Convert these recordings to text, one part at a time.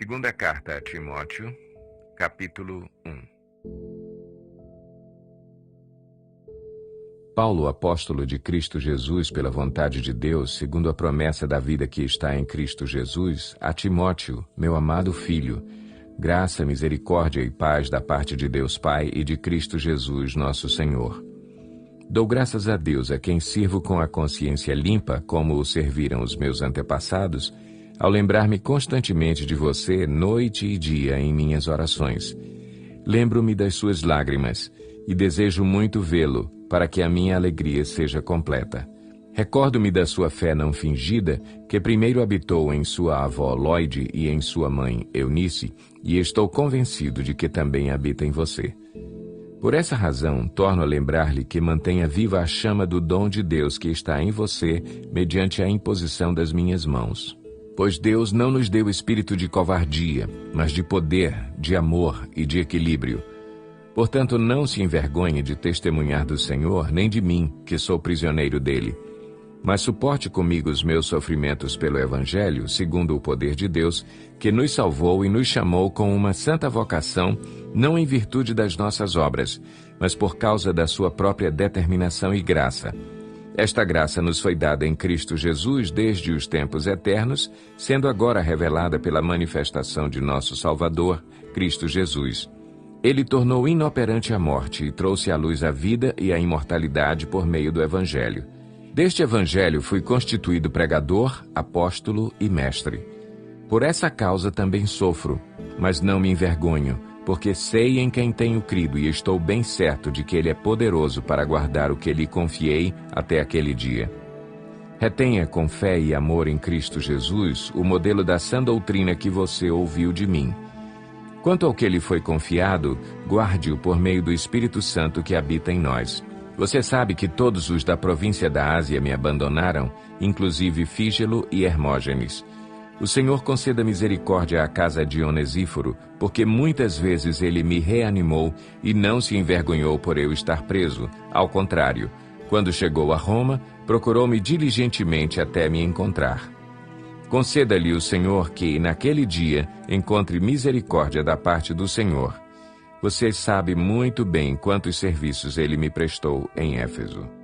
Segunda carta a Timóteo, capítulo 1. Paulo, apóstolo de Cristo Jesus pela vontade de Deus, segundo a promessa da vida que está em Cristo Jesus, a Timóteo, meu amado filho, graça, misericórdia e paz da parte de Deus Pai e de Cristo Jesus, nosso Senhor. Dou graças a Deus, a quem sirvo com a consciência limpa, como o serviram os meus antepassados, ao lembrar-me constantemente de você, noite e dia, em minhas orações. Lembro-me das suas lágrimas, e desejo muito vê-lo, para que a minha alegria seja completa. Recordo-me da sua fé não fingida, que primeiro habitou em sua avó Loide e em sua mãe Eunice, e estou convencido de que também habita em você. Por essa razão, torno a lembrar-lhe que mantenha viva a chama do dom de Deus que está em você, mediante a imposição das minhas mãos. Pois Deus não nos deu espírito de covardia, mas de poder, de amor e de equilíbrio. Portanto, não se envergonhe de testemunhar do Senhor, nem de mim, que sou prisioneiro dele. Mas suporte comigo os meus sofrimentos pelo Evangelho, segundo o poder de Deus, que nos salvou e nos chamou com uma santa vocação, não em virtude das nossas obras, mas por causa da sua própria determinação e graça. Esta graça nos foi dada em Cristo Jesus desde os tempos eternos, sendo agora revelada pela manifestação de nosso Salvador, Cristo Jesus. Ele tornou inoperante a morte e trouxe à luz a vida e a imortalidade por meio do Evangelho. Deste Evangelho fui constituído pregador, apóstolo e mestre. Por essa causa também sofro, mas não me envergonho, porque sei em quem tenho crido e estou bem certo de que Ele é poderoso para guardar o que lhe confiei até aquele dia. Retenha com fé e amor em Cristo Jesus o modelo da sã doutrina que você ouviu de mim. Quanto ao que lhe foi confiado, guarde-o por meio do Espírito Santo que habita em nós. Você sabe que todos os da província da Ásia me abandonaram, inclusive Fígelo e Hermógenes. O Senhor conceda misericórdia à casa de Onesíforo, porque muitas vezes ele me reanimou e não se envergonhou por eu estar preso. Ao contrário, quando chegou a Roma, procurou-me diligentemente até me encontrar. Conceda-lhe o Senhor que, naquele dia, encontre misericórdia da parte do Senhor. Você sabe muito bem quantos serviços ele me prestou em Éfeso.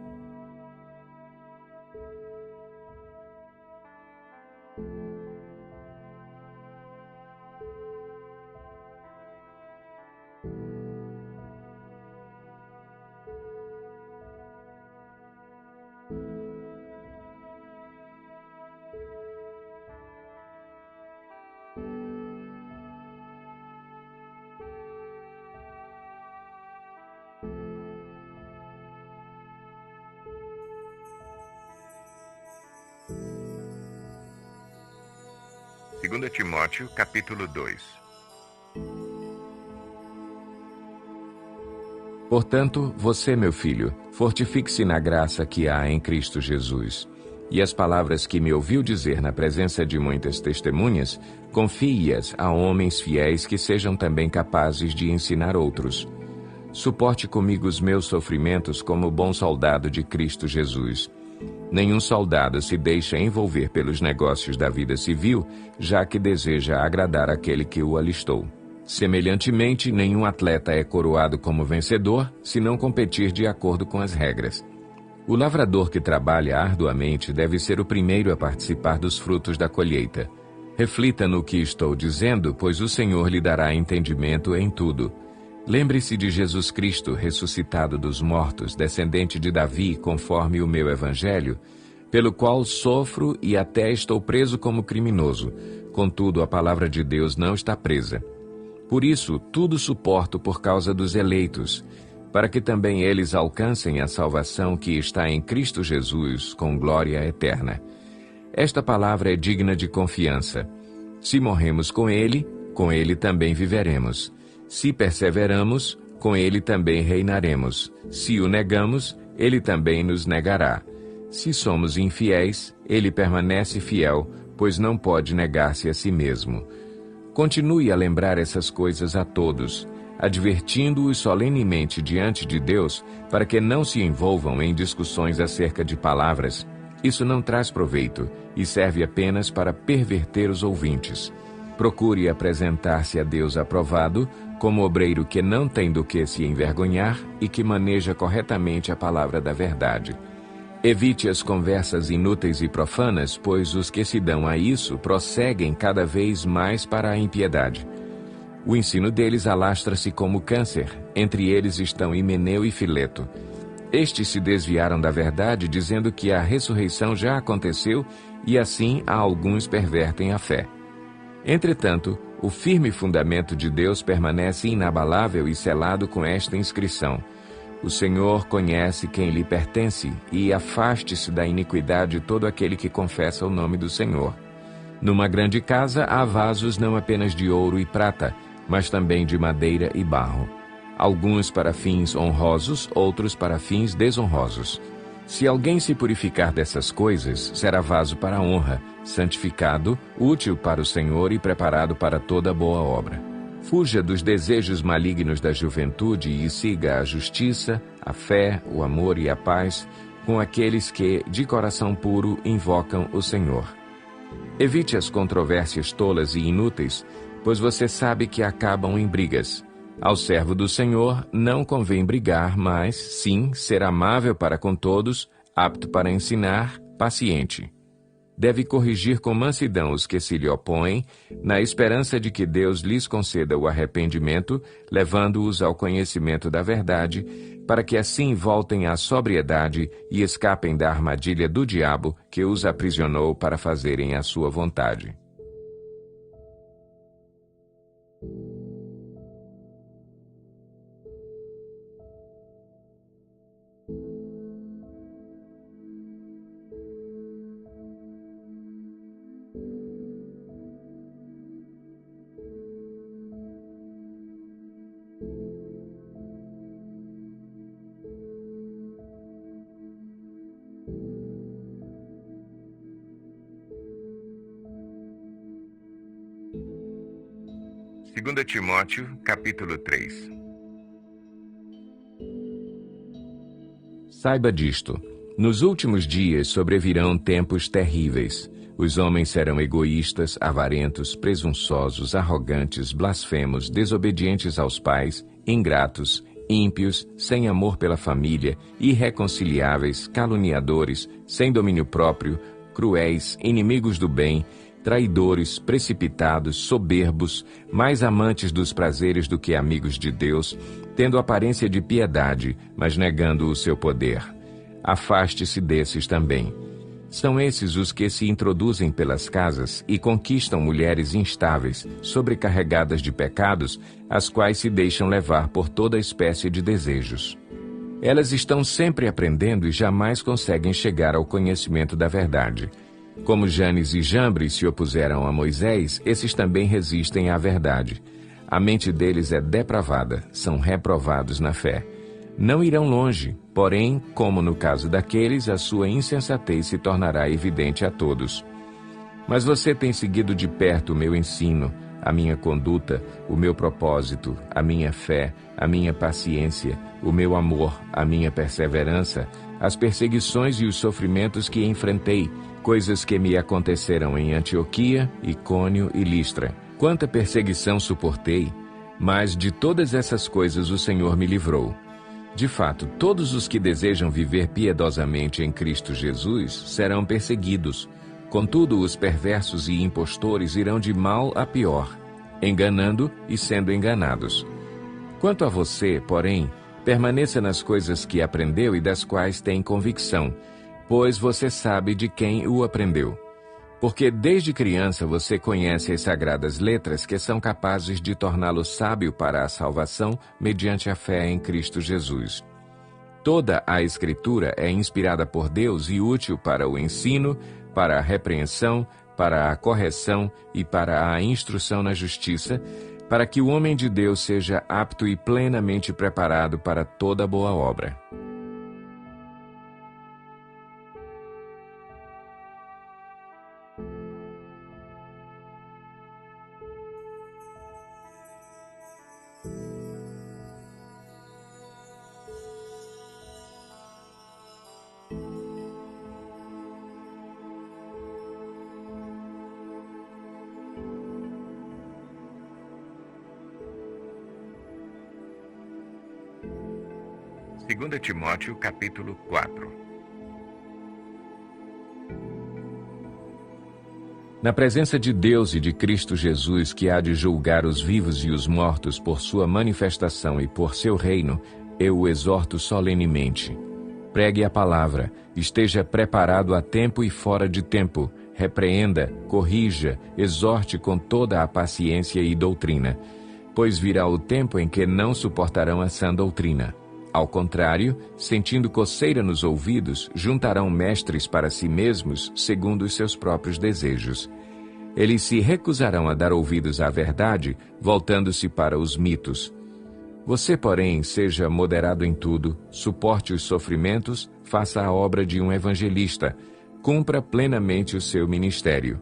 Segunda Timóteo, capítulo 2. Portanto, você, meu filho, fortifique-se na graça que há em Cristo Jesus. E as palavras que me ouviu dizer na presença de muitas testemunhas, confie-as a homens fiéis que sejam também capazes de ensinar outros. Suporte comigo os meus sofrimentos como bom soldado de Cristo Jesus. Nenhum soldado se deixa envolver pelos negócios da vida civil, já que deseja agradar aquele que o alistou. Semelhantemente, nenhum atleta é coroado como vencedor, se não competir de acordo com as regras. O lavrador que trabalha arduamente deve ser o primeiro a participar dos frutos da colheita. Reflita no que estou dizendo, pois o Senhor lhe dará entendimento em tudo. Lembre-se de Jesus Cristo, ressuscitado dos mortos, descendente de Davi, conforme o meu Evangelho, pelo qual sofro e até estou preso como criminoso. Contudo, a palavra de Deus não está presa. Por isso, tudo suporto por causa dos eleitos, para que também eles alcancem a salvação que está em Cristo Jesus, com glória eterna. Esta palavra é digna de confiança. Se morremos com ele também viveremos. Se perseveramos, com ele também reinaremos. Se o negamos, ele também nos negará. Se somos infiéis, ele permanece fiel, pois não pode negar-se a si mesmo. Continue a lembrar essas coisas a todos, advertindo-os solenemente diante de Deus, para que não se envolvam em discussões acerca de palavras. Isso não traz proveito e serve apenas para perverter os ouvintes. Procure apresentar-se a Deus aprovado, como obreiro que não tem do que se envergonhar e que maneja corretamente a palavra da verdade. Evite as conversas inúteis e profanas, pois os que se dão a isso prosseguem cada vez mais para a impiedade. O ensino deles alastra-se como câncer, entre eles estão Himeneu e Fileto. Estes se desviaram da verdade, dizendo que a ressurreição já aconteceu, e assim alguns pervertem a fé. Entretanto, o firme fundamento de Deus permanece inabalável e selado com esta inscrição: o Senhor conhece quem lhe pertence, e afaste-se da iniquidade todo aquele que confessa o nome do Senhor. Numa grande casa há vasos não apenas de ouro e prata, mas também de madeira e barro. Alguns para fins honrosos, outros para fins desonrosos. Se alguém se purificar dessas coisas, será vaso para a honra, santificado, útil para o Senhor e preparado para toda boa obra. Fuja dos desejos malignos da juventude e siga a justiça, a fé, o amor e a paz com aqueles que, de coração puro, invocam o Senhor. Evite as controvérsias tolas e inúteis, pois você sabe que acabam em brigas. Ao servo do Senhor não convém brigar, mas, sim, ser amável para com todos, apto para ensinar, paciente. Deve corrigir com mansidão os que se lhe opõem, na esperança de que Deus lhes conceda o arrependimento, levando-os ao conhecimento da verdade, para que assim voltem à sobriedade e escapem da armadilha do diabo que os aprisionou para fazerem a sua vontade. Segunda Timóteo, capítulo 3. Saiba disto: nos últimos dias sobrevirão tempos terríveis. Os homens serão egoístas, avarentos, presunçosos, arrogantes, blasfemos, desobedientes aos pais, ingratos, ímpios, sem amor pela família, irreconciliáveis, caluniadores, sem domínio próprio, cruéis, inimigos do bem, traidores, precipitados, soberbos, mais amantes dos prazeres do que amigos de Deus, tendo aparência de piedade, mas negando o seu poder. Afaste-se desses também. São esses os que se introduzem pelas casas e conquistam mulheres instáveis, sobrecarregadas de pecados, as quais se deixam levar por toda espécie de desejos. Elas estão sempre aprendendo e jamais conseguem chegar ao conhecimento da verdade. Como Janes e Jambres se opuseram a Moisés, esses também resistem à verdade. A mente deles é depravada, são reprovados na fé. Não irão longe, porém, como no caso daqueles, a sua insensatez se tornará evidente a todos. Mas você tem seguido de perto o meu ensino, a minha conduta, o meu propósito, a minha fé, a minha paciência, o meu amor, a minha perseverança, as perseguições e os sofrimentos que enfrentei, coisas que me aconteceram em Antioquia, Icônio e Listra. Quanta perseguição suportei, mas de todas essas coisas o Senhor me livrou. De fato, todos os que desejam viver piedosamente em Cristo Jesus serão perseguidos. Contudo, os perversos e impostores irão de mal a pior, enganando e sendo enganados. Quanto a você, porém, permaneça nas coisas que aprendeu e das quais tem convicção, pois você sabe de quem o aprendeu. Porque desde criança você conhece as sagradas letras que são capazes de torná-lo sábio para a salvação mediante a fé em Cristo Jesus. Toda a Escritura é inspirada por Deus e útil para o ensino, para a repreensão, para a correção e para a instrução na justiça, para que o homem de Deus seja apto e plenamente preparado para toda boa obra. 2 Timóteo, capítulo 4. Na presença de Deus e de Cristo Jesus, que há de julgar os vivos e os mortos por sua manifestação e por seu reino, eu o exorto solenemente. Pregue a palavra, esteja preparado a tempo e fora de tempo, repreenda, corrija, exorte com toda a paciência e doutrina, pois virá o tempo em que não suportarão a sã doutrina. Ao contrário, sentindo coceira nos ouvidos, juntarão mestres para si mesmos, segundo os seus próprios desejos. Eles se recusarão a dar ouvidos à verdade, voltando-se para os mitos. Você, porém, seja moderado em tudo, suporte os sofrimentos, faça a obra de um evangelista, cumpra plenamente o seu ministério.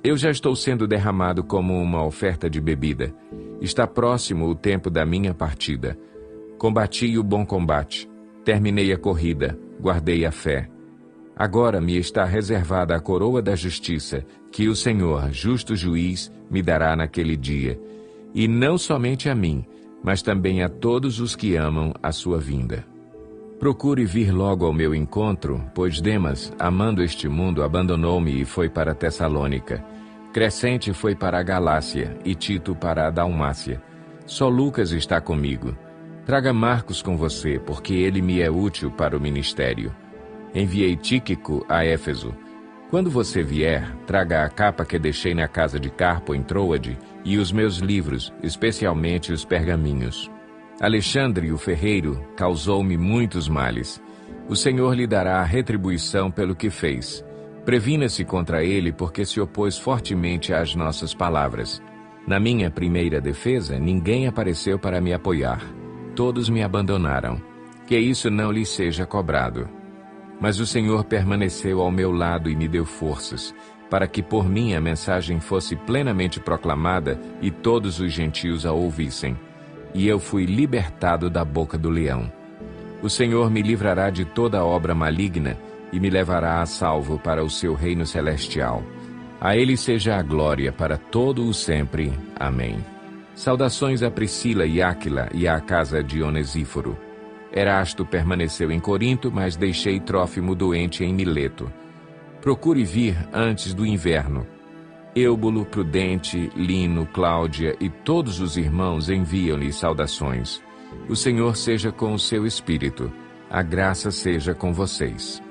Eu já estou sendo derramado como uma oferta de bebida. Está próximo o tempo da minha partida. Combati o bom combate, terminei a corrida, guardei a fé. Agora me está reservada a coroa da justiça, que o Senhor, justo juiz, me dará naquele dia. E não somente a mim, mas também a todos os que amam a sua vinda. Procure vir logo ao meu encontro, pois Demas, amando este mundo, abandonou-me e foi para Tessalônica. Crescente foi para a Galácia e Tito para a Dalmácia. Só Lucas está comigo. Traga Marcos com você, porque ele me é útil para o ministério. Enviei Tíquico a Éfeso. Quando você vier, traga a capa que deixei na casa de Carpo em Troade e os meus livros, especialmente os pergaminhos. Alexandre, o ferreiro, causou-me muitos males. O Senhor lhe dará a retribuição pelo que fez. Previna-se contra ele, porque se opôs fortemente às nossas palavras. Na minha primeira defesa, ninguém apareceu para me apoiar. Todos me abandonaram. Que isso não lhe seja cobrado. Mas o Senhor permaneceu ao meu lado e me deu forças, para que por mim a mensagem fosse plenamente proclamada e todos os gentios a ouvissem. E eu fui libertado da boca do leão. O Senhor me livrará de toda obra maligna e me levará a salvo para o seu reino celestial. A ele seja a glória para todo o sempre. Amém. Saudações a Priscila e Áquila e à casa de Onesíforo. Erasto permaneceu em Corinto, mas deixei Trófimo doente em Mileto. Procure vir antes do inverno. Eúbulo, Prudente, Lino, Cláudia e todos os irmãos enviam-lhe saudações. O Senhor seja com o seu espírito. A graça seja com vocês.